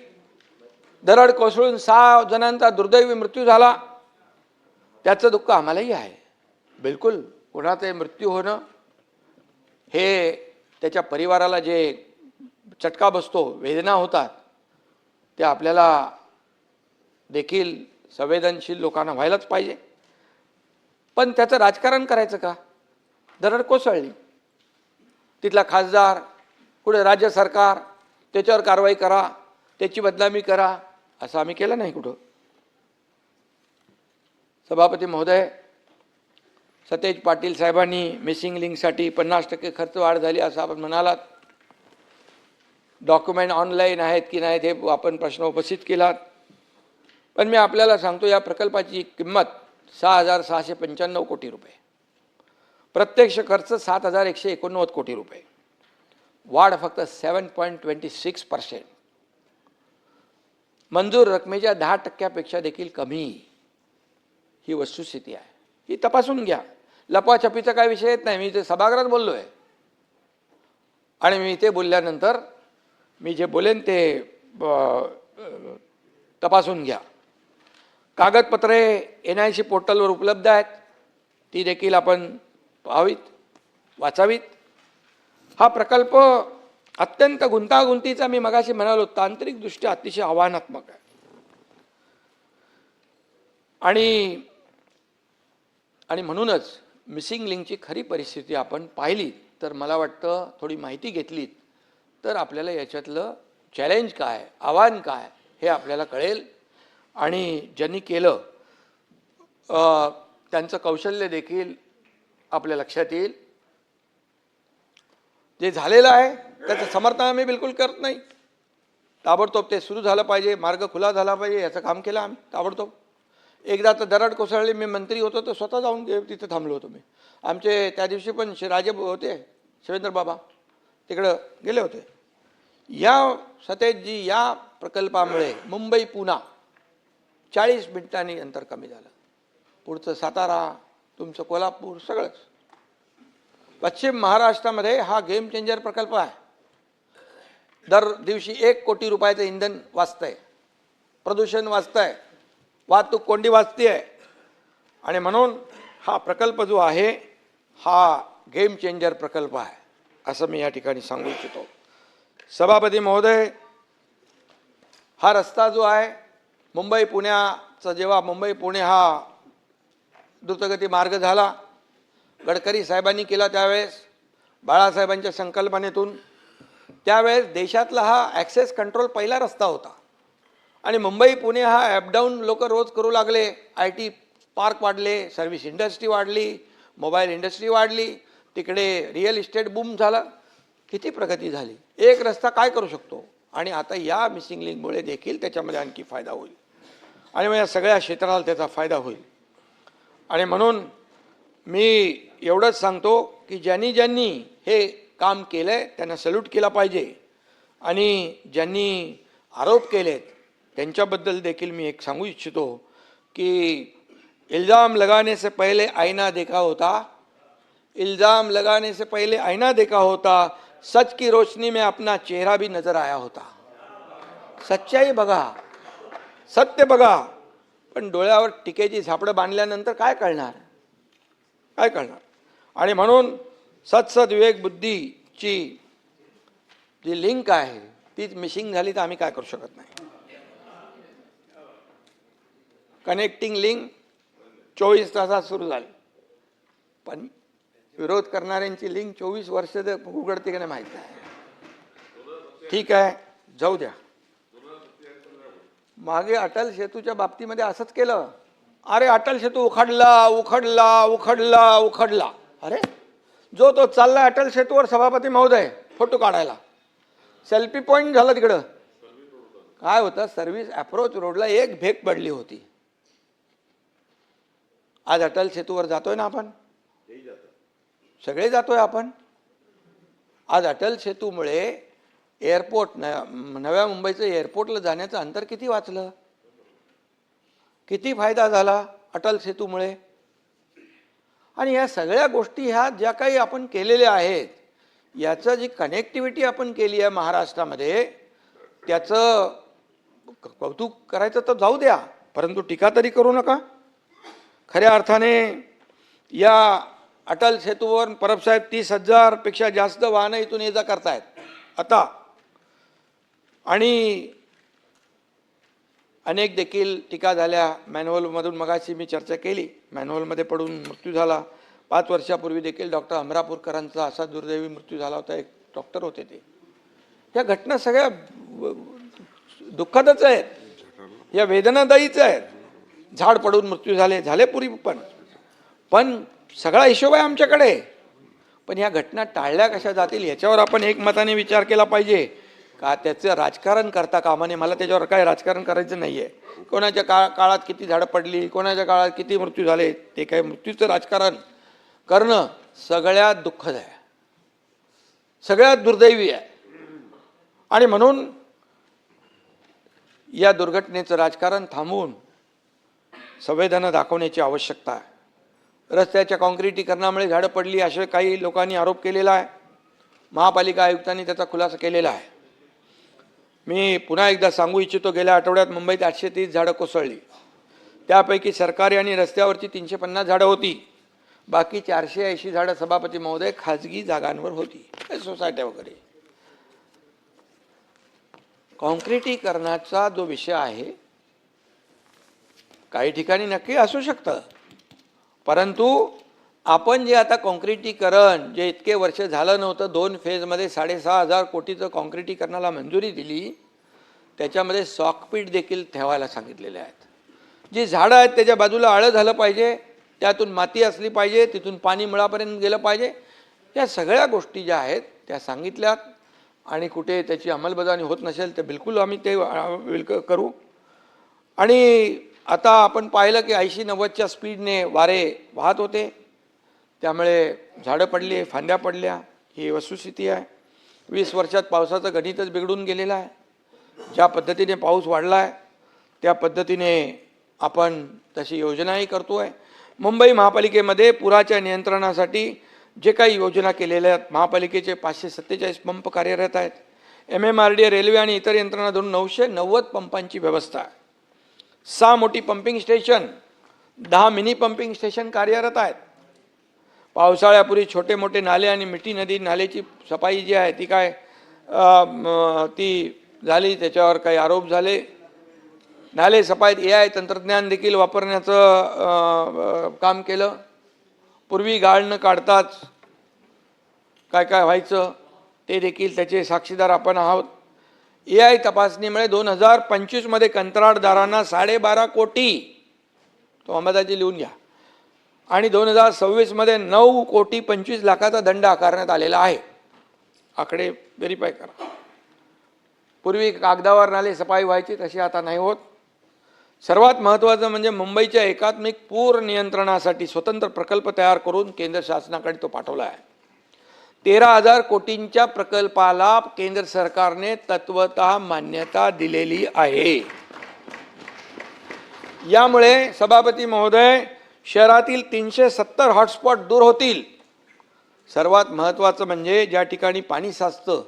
दरड कोसळून 6 जणांचा दुर्दैवी मृत्यू झाला. त्याचं दुःख आम्हालाही आहे. बिलकुल कोणाचे मृत्यू होणं हे त्याच्या परिवाराला जे चटका बसतो, वेदना होतात, ते आपल्याला देखील संवेदनशील लोकांना व्हायलाच पाहिजे. पण त्याचं राजकारण करायचं का? दरड कोसळली, तिथला खासदार, पुढे राज्य सरकार त्याच्यावर कारवाई करा, त्याची बदनामी करा, असं आम्ही केलं नाही कुठं. सभापती महोदय, सतेज पाटील साहेबांनी मिसिंग लिंकसाठी 50% खर्च वाढ झाली असं आपण म्हणालात. डॉक्युमेंट ऑनलाईन आहेत की नाहीत हे आपण प्रश्न उपस्थित केलात. पण मी आपल्याला सांगतो, या प्रकल्पाची किंमत 6,695 कोटी रुपये, प्रत्यक्ष खर्च 7,189 कोटी रुपये, वाढ फक्त 7.26%, मंजूर रकमेच्या 10% देखील कमी. ही वस्तुस्थिती आहे, ही तपासून घ्या. लपाछपीचा काय विषय येत नाही. मी ते सभागृहात बोललोय आणि मी ते बोलल्यानंतर मी जे बोलेन ते तपासून घ्या. कागदपत्रे NIC पोर्टलवर उपलब्ध आहेत, ती देखील आपण पाहावीत, वाचावीत. हा प्रकल्प अत्यंत गुंतागुंतीचा, मी मगाशी म्हणालो, तांत्रिकदृष्ट्या अतिशय आव्हानात्मक आहे. आणि म्हणूनच मिसिंग लिंकची खरी परिस्थिती आपण पाहिली तर मला वाटतं, थोडी माहिती घेतलीत तर आपल्याला याच्यातलं चॅलेंज काय, आव्हान काय हे आपल्याला कळेल. आणि ज्यांनी केलं त्यांचं कौशल्य देखील आपल्या लक्षात येईल. जे झालेलं आहे त्याचं समर्थन आम्ही बिलकुल करत नाही. ताबडतोब ते सुरू झालं पाहिजे, मार्ग खुला झाला पाहिजे, याचं काम केलं आम्ही ताबडतोब. एकदा तर दरड कोसळली, मी मंत्री होतो तर स्वतः जाऊन तिथे थांबलो होतो. मी आमचे त्या दिवशी पण राजे होते, शिवेंद्र बाबा तिकडं गेले होते. या सतेजजी, या प्रकल्पामुळे मुंबई पुणा 40 मिनिटांनी अंतर कमी झालं. पुढचं सातारा, तुमचं कोल्हापूर, सगळंच. पश्चिम महाराष्ट्रामध्ये हा गेम चेंजर प्रकल्प आहे. दर दिवशी 1 कोटी रुपयाचं इंधन वाचतंय, प्रदूषण वाचतंय, वाहतूक कोंडी वाचते आहे. आणि म्हणून हा प्रकल्प जो आहे हा गेम चेंजर प्रकल्प आहे असं मी या ठिकाणी सांगू इच्छितो. सभापती महोदय, हा रस्ता जो आहे मुंबई पुण्याचा, जेव्हा मुंबई पुणे हा द्रुतगती मार्ग झाला, गडकरी साहेबांनी केला त्यावेळेस, बाळासाहेबांच्या संकल्पनेतून, त्यावेळेस देशातला हा ॲक्सेस कंट्रोल पहिला रस्ता होता. आणि मुंबई पुणे हा ॲपडाऊन लोक रोज करू लागले. IT पार्क वाढले, सर्व्हिस इंडस्ट्री वाढली, मोबाईल इंडस्ट्री वाढली, तिकडे रिअल इस्टेट बूम झाला, किती प्रगती झाली. एक रस्ता काय करू शकतो. आणि आता या मिसिंग लिंकमुळे देखील त्याच्यामध्ये आणखी फायदा होईल आणि मग या सगळ्या क्षेत्राला त्याचा फायदा होईल. आणि म्हणून मी एवढंच सांगतो की ज्यांनी हे काम केलं आहे त्यांना सल्यूट केला पाहिजे. आणि ज्यांनी आरोप केलेत त्यांच्याबद्दल देखील मी एक सांगू इच्छितो की इल्ज़ाम लगाने से पहले आईना देखा होता, इल्ज़ाम लगाने से पहले आईना देखा होता, सच की रोशनी में अपना चेहरा भी नजर आया होता. सच्चाई बघा, सत्य बघा, पण डोळ्यावर टिकेची झापडं बांधल्यानंतर काय कळणार, काय कळणार. आणि म्हणून सत्सद विवेक बुद्धीची जी लिंक आहे तीच मिसिंग झाली तर आम्ही काय करू शकत नाही. कनेक्टिंग लिंक 24 तासात सुरू झाली, पण विरोध करणाऱ्यांची लिंक 24 वर्ष उघडते की नाही माहीत नाही. ठीक आहे, जाऊ द्या. मागे अटल सेतूच्या बाबतीमध्ये असंच केलं. अरे अटल सेतू उखडला उखडला उखडला उखडला. अरे जो तो चालला अटल सेतूवर सभापती महोदय फोटो काढायला, सेल्फी पॉईंट झालं तिकडं. काय होतं, सर्व्हिस अप्रोच रोडला एक भेग पडली होती. आज अटल सेतूवर जातोय ना आपण, सगळे जातोय आपण. आज अटल सेतूमुळे एअरपोर्ट, नव्या मुंबईचं एअरपोर्टला जाण्याचं अंतर किती वाचलं, किती फायदा झाला अटल सेतूमुळे. आणि या सगळ्या गोष्टी ह्या ज्या काही आपण केलेल्या आहेत, याचं जी कनेक्टिव्हिटी आपण केली आहे महाराष्ट्रामध्ये, त्याचं कौतुक करायचं तर जाऊ द्या, परंतु टीका तरी करू नका. खऱ्या अर्थाने या अटल सेतूवर परबसाहेब 30,000 पेक्षा जास्त वाहनं इथून ये जा करतायत आता. आणि अनेक देखील टीका झाल्या मॅन्युअलमधून. मगाशी मी चर्चा केली, मॅन्युअलमध्ये पडून मृत्यू झाला. 5 वर्षापूर्वी देखील डॉक्टर अमरापूरकरांचा असा दुर्दैवी मृत्यू झाला होता. एक डॉक्टर होते ते. या घटना सगळ्या दुःखदच आहेत, या वेदनादायीच आहेत. झाड पडून मृत्यू झाले पूर्वी, पण सगळा हिशोब आहे आमच्याकडे. पण या घटना टाळल्या कशा जातील याच्यावर आपण एकमताने विचार केला पाहिजे का. त्याचं राजकारण करता कामा नये. मला त्याच्यावर काय राजकारण करायचं नाही आहे. कोणाच्या काळात किती झाडं पडली, कोणाच्या काळात किती मृत्यू झाले, ते काय मृत्यूचं राजकारण करणं सगळ्यात दुःखद आहे, सगळ्यात दुर्दैवी आहे. आणि म्हणून या दुर्घटनेचं राजकारण थांबवून संवेदना दाखवण्याची आवश्यकता आहे. रस्त्याच्या काँक्रिटीकरणामुळे झाडं पडली असे काही लोकांनी आरोप केलेला आहे. महापालिका आयुक्तांनी त्याचा खुलासा केलेला आहे. मी पुन्हा एकदा सांगू इच्छितो, गेल्या आठवड्यात मुंबईत 830 झाडं कोसळली. त्यापैकी सरकारी आणि रस्त्यावरची 350 झाडं होती. बाकी 480 झाडं सभापती महोदय खाजगी जागांवर होती, सोसायट्या वगैरे. काँक्रिटीकरणाचा जो विषय आहे काही ठिकाणी नक्की असू शकतं, परंतु आपण जे आता काँक्रिटीकरण जे इतके वर्ष झालं नव्हतं, 2 फेजमध्ये 6,500 कोटीचं काँक्रिटीकरणाला मंजुरी दिली, त्याच्यामध्ये सॉकपीट देखील ठेवायला सांगितलेले आहेत. जी झाडं आहेत त्याच्या बाजूला आळं झालं पाहिजे, त्यातून माती असली पाहिजे, तिथून पाणी मुळापर्यंत गेलं पाहिजे. या सगळ्या गोष्टी ज्या आहेत त्या सांगितल्यात. आणि कुठे त्याची अंमलबजावणी होत नसेल तर बिलकुल आम्ही ते करू. आणि आता आपण पाहिलं की 80-90च्या स्पीडने वारे वाहत होते, त्यामुळे झाडं पडली, फांद्या पडल्या. ही वस्तुस्थिती आहे. 20 वर्षात पावसाचं गणितच बिघडून गेलेलं आहे. ज्या पद्धतीने पाऊस वाढला आहे त्या पद्धतीने आपण तशी योजनाही करतो आहे. मुंबई महापालिकेमध्ये पुराच्या नियंत्रणासाठी जे काही योजना केलेल्या आहेत, महापालिकेचे 547 पंप कार्यरत आहेत. MMRDA, रेल्वे आणि इतर यंत्रणा धरून 990 पंपांची व्यवस्था आहे. 6 मोठी pumping station, 10 mini pumping station कार्यरत आहेत. पावसाळ्यापूर्वी छोटे मोठे नाले आणि मिठी नदी नालेची सफाई जी आहे ती ती झाली, त्याच्यावर काही आरोप झाले. नाले सफाईत AI तंत्रज्ञान देखील वापरण्याचं काम केलं. पूर्वी गाळ न काढताच काय काय व्हायचं ते देखील त्याचे साक्षीदार आपण आहोत. AI तपासणीमुळे 2025मध्ये कंत्राटदारांना 12.5 कोटी, तो अंबादाजी लिहून घ्या, आणि 2026मध्ये 9,25,00,000चा दंड आकारण्यात आलेला आहे. आकडे व्हेरीफाय करा. पूर्वी कागदावर नाले सफाई व्हायची, तशी आता नाही होत. सर्वात महत्त्वाचं म्हणजे मुंबईच्या एकात्मिक पूर नियंत्रणासाठी स्वतंत्र प्रकल्प तयार करून केंद्र शासनाकडे तो पाठवला आहे. 13,000 कोटींच्या प्रकल्पाला केंद्र सरकारने तत्वतः मान्यता दिलेली आहे. यामुळे सभापती महोदय शहरातील 370 हॉटस्पॉट दूर होतील. सर्वात महत्त्वाचं म्हणजे ज्या ठिकाणी पाणी साचतं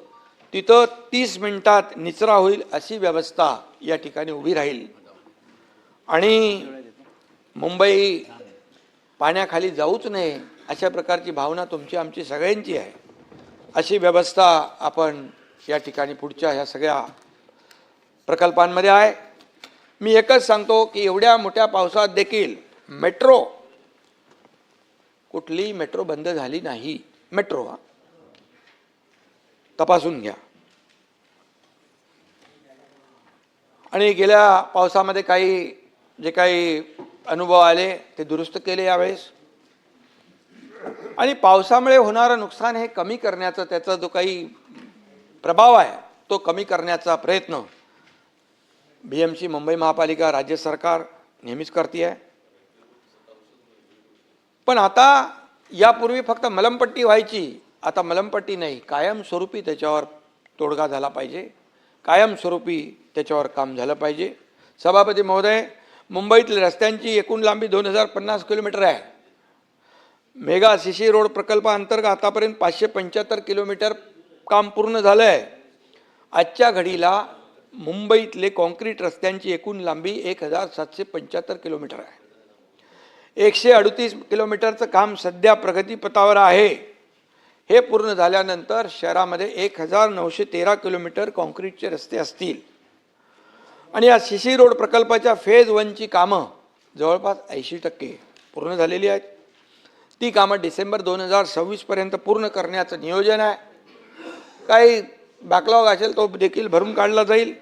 तिथं 30 मिनिटात निचरा होईल अशी व्यवस्था या ठिकाणी उभी राहील. आणि मुंबई पाण्याखाली जाऊच नये अशा प्रकारची भावना तुमची आमची सगळ्यांची आहे. अशी व्यवस्था आपण या ठिकाणी पुढच्या ह्या सगळ्या प्रकल्पांमध्ये आहे. मी एकच सांगतो की एवढ्या मोठ्या पावसात देखील मेट्रो, कुठलीही मेट्रो बंद झाली नाही. मेट्रो तपासून घ्या. आणि गेल्या पावसामध्ये जे काही अनुभव आले ते दुरुस्त केले यावेळेस. आणि पावसामुळे होणारं नुकसान हे कमी करण्याचा, त्याचा जो काही प्रभाव आहे तो कमी करण्याचा प्रयत्न BMC, मुंबई महापालिका, राज्य सरकार नेहमीच करते आहे. पण आता यापूर्वी फक्त मलमपट्टी व्हायची, आता मलमपट्टी नाही, कायमस्वरूपी त्याच्यावर तोडगा झाला पाहिजे, कायमस्वरूपी त्याच्यावर काम झालं पाहिजे. सभापती महोदय, मुंबईतील रस्त्यांची एकूण लांबी 2050 किलोमीटर आहे. मेगा CC रोड प्रकल्पाअंतर्गत आतापर्यंत 575 किलोमीटर काम पूर्ण झालं आहे. आजच्या घडीला मुंबईतले कॉन्क्रीट रस्त्यांची एकूण लांबी 1,775 किलोमीटर आहे. 138 किलोमीटरचं काम सध्या प्रगतीपथावर आहे. हे पूर्ण झाल्यानंतर शहरामध्ये 1913 किलोमीटर काँक्रीटचे रस्ते असतील. आणि या सीसी रोड प्रकल्पाच्या फेज 1ची कामं जवळपास 80% पूर्ण झालेली आहेत. ती कामं डिसेंबर 2026 पर्यंत पूर्ण करण्याचं नियोजन आहे. काही बॅकलॉग असेल तो देखील भरून काढला जाईल.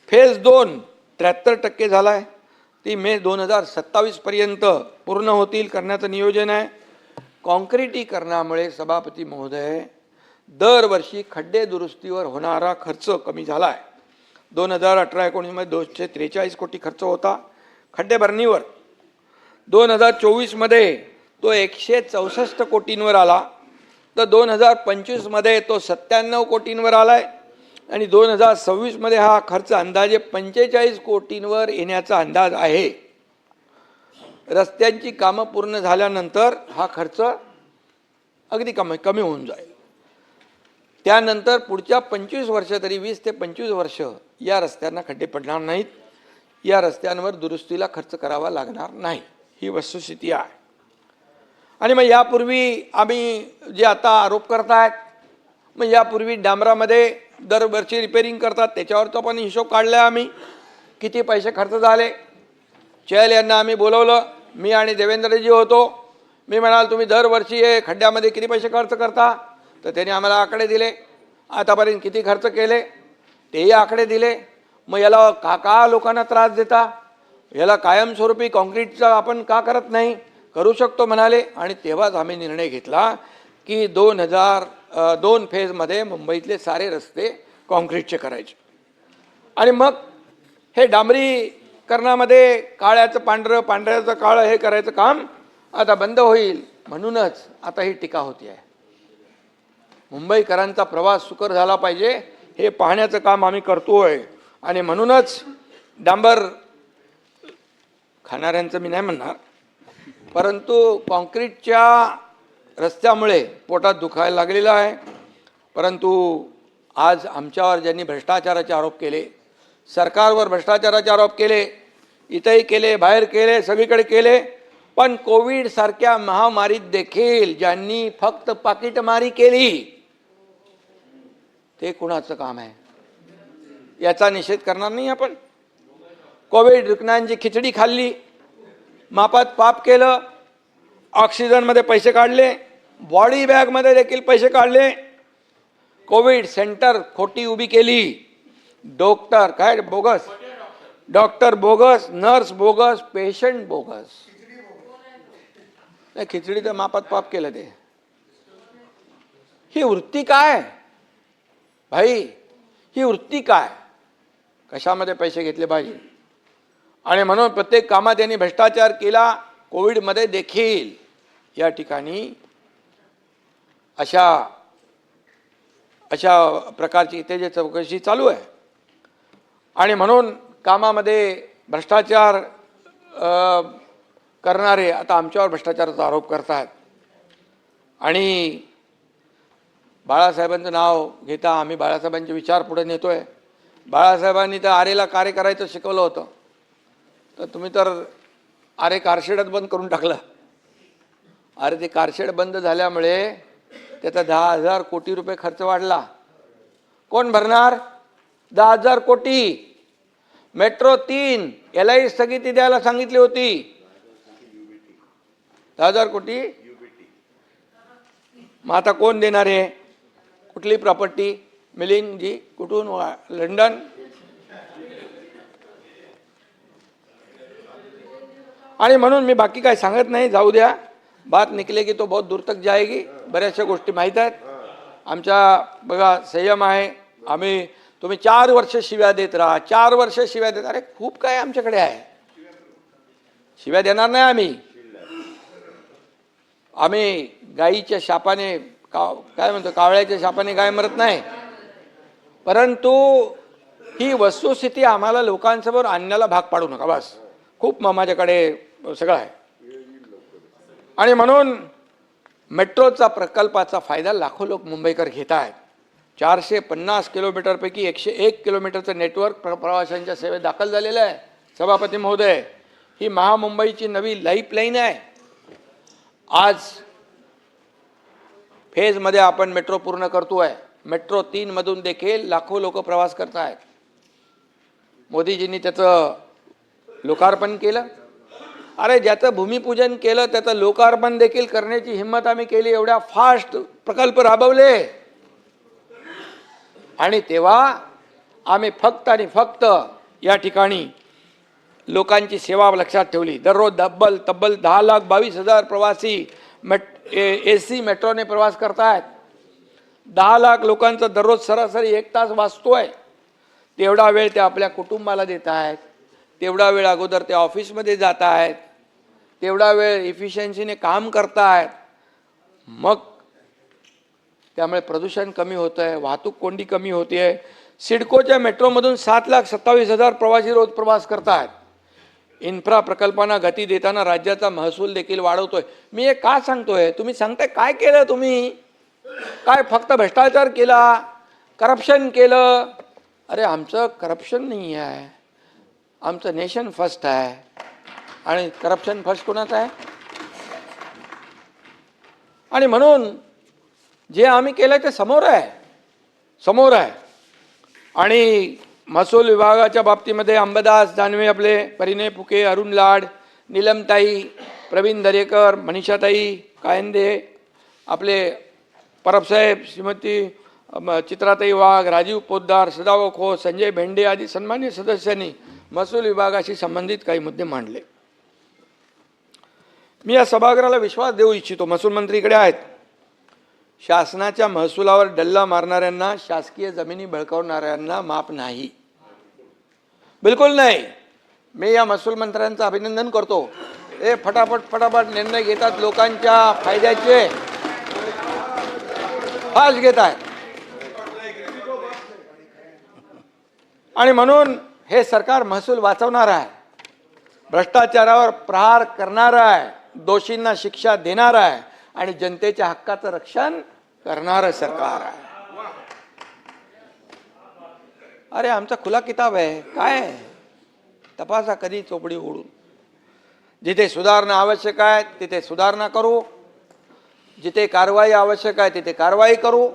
फेज 2 73% झाला आहे. ती मे 2027 पर्यंत पूर्ण होतील करण्याचं नियोजन आहे. काँक्रिटीकरणामुळे सभापती महोदय दरवर्षी खड्डे दुरुस्तीवर होणारा खर्च कमी झाला आहे. 2018-19 मध्ये 243 कोटी खर्च होता खड्डे भरणीवर. 2024 मध्ये तो 164 कोटींवर आला. तर 2025 मध्ये तो 97 कोटींवर आलाय. आणि 2026 मध्ये हा खर्च अंदाजे 45 कोटींवर येण्याचा अंदाज आहे. रस्त्यांची कामं पूर्ण झाल्यानंतर हा खर्च अगदी कमी होऊन जाईल. त्यानंतर पुढच्या 25 वर्ष तरी 20 ते 25 वर्ष या रस्त्यांना खड्डे पडणार नाहीत. या रस्त्यांवर दुरुस्तीला खर्च करावा लागणार नाही. ही वस्तुस्थिती आहे. आणि मग यापूर्वी आम्ही जे आता आरोप करतायत, मग यापूर्वी डांबरामध्ये दरवर्षी रिपेरिंग करतात त्याच्यावरचा पण हिशोब काढला आहे आम्ही. किती पैसे खर्च झाले. चहल यांना आम्ही बोलवलं. मी आणि देवेंद्रजी होतो. मी म्हणाल तुम्ही दरवर्षी हे खड्ड्यामध्ये किती पैसे खर्च करता. तर त्यांनी आम्हाला आकडे दिले. आतापर्यंत किती खर्च केले तेही आकडे दिले. मग याला का लोकांना त्रास देता. याला कायमस्वरूपी काँक्रीटचा आपण का करत नाही. करू शकतो म्हणाले. आणि तेव्हाच आम्ही निर्णय घेतला की 2002 फेजमध्ये मुंबईतले सारे रस्ते काँक्रीटचे करायचे. आणि मग हे डांबरीकरणामध्ये काळ्याचं पांढरं पांढऱ्याचं काळं हे करायचं काम आता बंद होईल. म्हणूनच आता ही टीका होती आहे. मुंबईकरांचा प्रवास सुकर झाला पाहिजे हे पाहण्याचं काम आम्ही करतोय. आणि म्हणूनच डांबर खाणाऱ्यांचं मी नाही म्हणणार, परंतु काँक्रीटच्या रस्त्यामुळे पोटात दुखायला लागलेलं आहे. परंतु आज आमच्यावर ज्यांनी भ्रष्टाचाराचे आरोप केले, सरकारवर भ्रष्टाचाराचे आरोप केले, इथंही केले, बाहेर केले, सगळीकडे केले, पण कोविडसारख्या महामारीत देखील ज्यांनी फक्त पाकिटमारी केली ते कुणाचं काम आहे. याचा निषेध करणार नाही आपण. कोविड रुग्णांची खिचडी खाल्ली, मापात पाप केलं, ऑक्सिजनमध्ये पैसे काढले, बॉडी बॅगमध्ये देखील पैसे काढले, कोविड सेंटर खोटी उभी केली, डॉक्टर काय bogus, doctor bogus, nurse bogus, patient bogus. नाही खिचडी तर मापात पाप केलं ते. ही वृत्ती काय भाई. ही वृत्ती काय. कशामध्ये पैसे घेतले पाहिजे. आणि म्हणून प्रत्येक कामात यांनी भ्रष्टाचार केला. कोविडमध्ये देखील या ठिकाणी अशा प्रकारची इथे जे चौकशी चालू आहे. आणि म्हणून कामामध्ये भ्रष्टाचार करणारे आता आमच्यावर भ्रष्टाचाराचा आरोप करतात. आणि बाळासाहेबांचं नाव घेता आम्ही बाळासाहेबांचे विचार पुढे नेतोय. बाळासाहेबांनी तर आरेला कार्य करायचं शिकवलं होतं. तर तुम्ही तर आरे कारशेडच बंद करून टाकलं. अरे ते कारशेड बंद झाल्यामुळे त्याचा 10,000 कोटी रुपये खर्च वाढला. कोण भरणार 10,000 कोटी. मेट्रो 3 LI स्थगिती द्यायला सांगितली होती. 10,000 कोटी. मग आता कोण देणार आहे. कुठली प्रॉपर्टी मिलिंग जी कुठून. लंडन. आणि म्हणून मी बाकी काय सांगत नाही. जाऊ द्या. बात निकलेगी तो बहुत दूर तक जाएगी. बऱ्याचशा गोष्टी माहीत आहेत. आमच्या बघा संयम आहे. आम्ही तुम्ही 4 वर्ष शिव्या देत राहा. 4 वर्ष शिव्या देत. अरे खूप काय आमच्याकडे आहे. शिव्या देणार नाही आम्ही. आम्ही गाईच्या शापाने काय म्हणतो कावळ्याच्या शापाने गाय मरत नाही. परंतु ही वस्तुस्थिती आम्हाला लोकांसमोर आणण्याला भाग पाडू नका बस. खूप माझ्याकडे सगळं आहे. आणि म्हणून मेट्रोचा प्रकल्पाचा फायदा लाखो लोक मुंबईकर घेत आहेत. 450 किलोमीटरपैकी 101 किलोमीटरचं नेटवर्क प्रवाशांच्या सेवेत दाखल झालेलं आहे. सभापती महोदय ही महामुंबईची नवी लाईफलाईन आहे. आज फेजमध्ये आपण मेट्रो पूर्ण करतोय. मेट्रो 3 मधून देखील लाखो लोक प्रवास करत आहेत. मोदीजींनी त्याचं लोकार्पण केलं. अरे ज्याचं भूमिपूजन केलं त्याचं लोकार्पण देखील करण्याची हिंमत आम्ही केली. एवढ्या फास्ट प्रकल्प राबवले. आणि तेव्हा आम्ही फक्त आणि फक्त या ठिकाणी लोकांची सेवा लक्षात ठेवली. दररोज तब्बल 10,22,000 प्रवासी AC मेट्रोने प्रवास करतायत. 10 लाख लोकांचा दररोज सरासरी 1 तास वाचतोय. तेवढा वेळ ते आपल्या कुटुंबाला देत आहेत. तेवढा वेळ अगोदर ते ऑफिसमध्ये जात आहेत. तेवढा वेळ इफिशियन्सीने काम करतायत. मग त्यामुळे प्रदूषण कमी होतं आहे. वाहतूक कोंडी कमी होते आहे. सिडकोच्या मेट्रोमधून 7,27,000 प्रवासी रोज प्रवास करतायत. इन्फ्रा प्रकल्पांना गती देताना राज्याचा महसूल देखील वाढवतोय. मी हे का सांगतोय? तुम्ही सांगताय काय केलं तुम्ही? काय फक्त भ्रष्टाचार केला, करप्शन केलं? अरे आमचं करप्शन नाही आहे. आमचं नेशन फर्स्ट आहे. आणि करप्शन फर्स्ट कोणाचं आहे? आणि म्हणून जे आम्ही केलं ते समोर आहे. आणि महसूल विभागाच्या बाबतीमध्ये अंबादास दानवे, आपले परिणय फुके, अरुण लाड, नीलमताई, प्रवीण दरेकर, मनीषाताई कायंदे, आपले परबसाहेब, श्रीमती चित्राताई वाघ, राजीव पोद्दार, सदाभाऊ खोत, संजय भेंडे आदी सन्मान्य सदस्यांनी महसूल विभागाशी संबंधित काही मुद्दे मांडले. मी या सभागृहाला विश्वास देऊ इच्छितो. महसूल मंत्री इकडे आहेत. शासनाच्या महसुलावर डल्ला मारणाऱ्यांना, शासकीय जमिनी बळकावणाऱ्यांना माफ नाही. बिलकुल नाही. मी या महसूल मंत्र्यांचं अभिनंदन करतो. हे फटाफट निर्णय घेतात. लोकांच्या फायद्याचे फास्ट घेत आहेत. आणि म्हणून हे सरकार महसूल वाचवणार आहे. भ्रष्टाचारावर प्रहार करणार आहे. दोषींना शिक्षा देणार आहे. आणि जनतेच्या हक्काचं रक्षण करणारं सरकार आहे. अरे आमचा खुला किताब आहे. काय तपासा कधी चोपडी ओढून. जिथे सुधारणा आवश्यक आहे तिथे सुधारणा करू. जिथे कारवाई आवश्यक आहे तिथे कारवाई करू.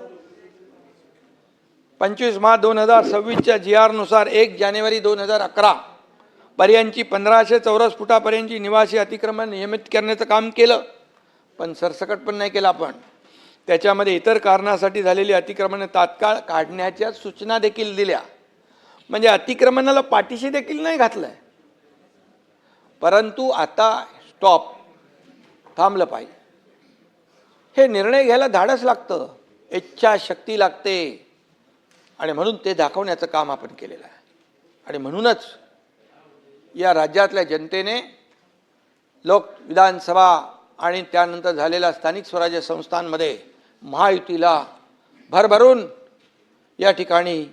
25 मार्च 2026च्या GR नुसार 1 जानेवारी 2011 पर्यंतची 1500 चौरस फुटापर्यंतची निवासी अतिक्रमण नियमित करण्याचं काम केलं. पण सरसकट पण नाही केलं आपण. त्याच्यामध्ये इतर कारणासाठी झालेली अतिक्रमणे तात्काळ काढण्याच्या सूचना देखील दिल्या. म्हणजे अतिक्रमणाला पाठीशी देखील नाही घातलंय. परंतु आता स्टॉप, थांबलं पाहिजे. हे निर्णय घ्यायला धाडस लागतं, इच्छाशक्ती लागते. आणि म्हणून ते दाखवण्याचं काम आपण केलेलं आहे. आणि म्हणूनच या राज्यातल्या जनतेने विधानसभा आणि त्यानंतर झालेल्या स्थानिक स्वराज्य संस्थांमध्ये महायुतीला भरभरून या ठिकाणी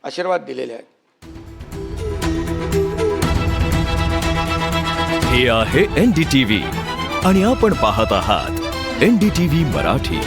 आशीर्वाद दिलेले आहेत. हे आहे NDTV आणि आपण पाहत आहात NDTV मराठी.